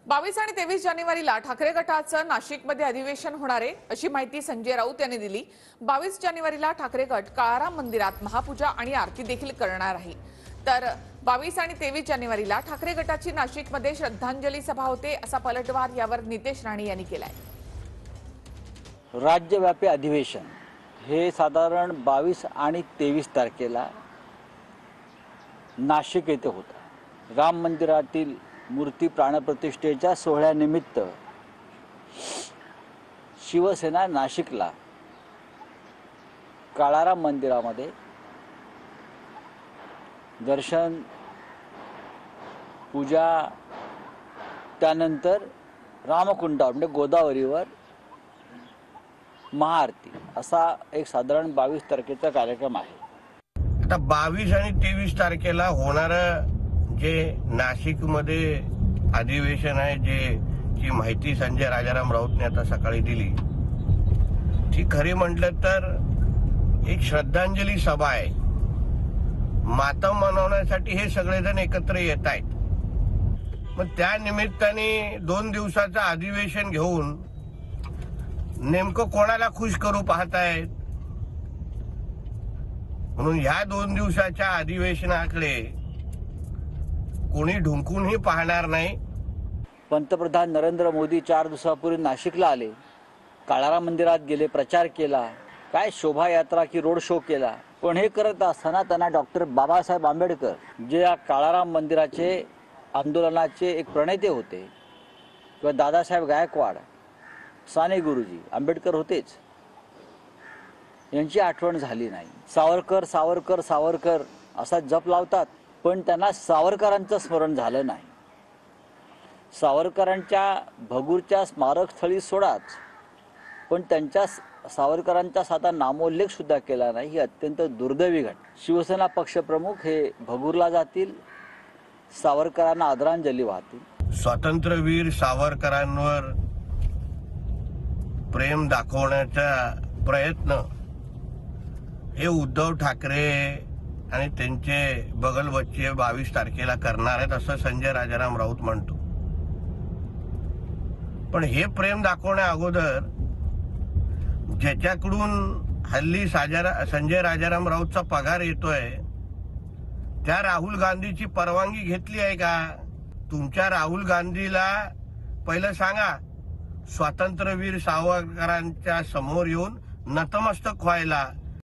22 आणि 23 जानेवारीला ठाकरे गटाचं नाशिकमध्ये अधिवेशन होणार आहे अशी माहिती संजय राऊत यांनी दिली। 22 जानेवारीला ठाकरे गट काळाराम मंदिरात महापूजा आणि आरती देखील करणार आहे। तर 22 आणि 23 जानेवारीला ठाकरे गटाची नाशिकमध्ये श्रद्धांजली सभा होते असा पलटवार यावर नितेश राणे यांनी केलाय। राज्यव्यापी अधिवेशन हे साधारण 22 आणि 23 तारखेला नाशिक येथे होतं। राम मंदिरातील मूर्ती प्राणप्रतिष्ठेच्या सोहळ्यानिमित्त शिवसेना नाशिकला काळाराम मंदिरामध्ये दर्शन पूजा त्यानंतर रामकुंडावर म्हणजे गोदावरीवर महाआरती असा एक साधारण 22 तारखेचा कार्यक्रम आहे। आता 22 आणि 23 तारखेला होणारं जे नाशिकमध्ये अधिवेशन आहे जी माहिती संजय राजाराम राऊतने आता सकाळी दिली ती खरी म्हटलं तर एक श्रद्धांजली सभा आहे। मातम मनवण्यासाठी हे सगळेजण एकत्र येत आहेत। मग त्या निमित्ताने 2 दिवसाचं अधिवेशन घेऊन नेमकं कोणाला खुश करू पाहतायत म्हणून ह्या 2 दिवसाच्या अधिवेशनाकडे कोणी ढुंकूनही पाहणार नाही। पंतप्रधान नरेंद्र मोदी 4 दिवसापूर्वी नाशिकला आले, काळाराम मंदिरात गेले, प्रचार केला, काय शोभायात्रा की रोड शो केला। पण हे करत असताना त्यांना डॉक्टर बाबासाहेब आंबेडकर जे या काळाराम मंदिराचे आंदोलनाचे एक प्रणेते होते किंवा दादासाहेब गायकवाड, साने गुरुजी आंबेडकर होतेच, यांची आठवण झाली नाही। सावरकर सावरकर सावरकर असा जप लावतात पण त्यांना सावरकरांचं स्मरण झालं नाही। सावरकरांच्या भगूरच्या स्मारकस्थळी सोडाच पण त्यांच्या सावरकरांचा साधा नामोल्लेख सुद्धा केला नाही। ही अत्यंत दुर्दैवी घटना। शिवसेना पक्षप्रमुख हे भगूरला जातील, सावरकरांना आदरांजली वाहतील। स्वातंत्र्यवीर सावरकरांवर प्रेम दाखवण्याचा प्रयत्न हे उद्धव ठाकरे आणि त्यांचे बगलबच्चे 22 तारखेला करणार आहेत असं संजय राजाराम राऊत म्हणतो। पण हे प्रेम दाखवण्या अगोदर ज्याच्याकडून हल्ली संजय राजाराम राऊतचा पगार येतोय त्या राहुल गांधीची परवानगी घेतली आहे का? तुमच्या राहुल गांधीला पहिलं सांगा स्वातंत्र्यवीर सावरकरांच्या समोर येऊन नतमस्तक व्हायला।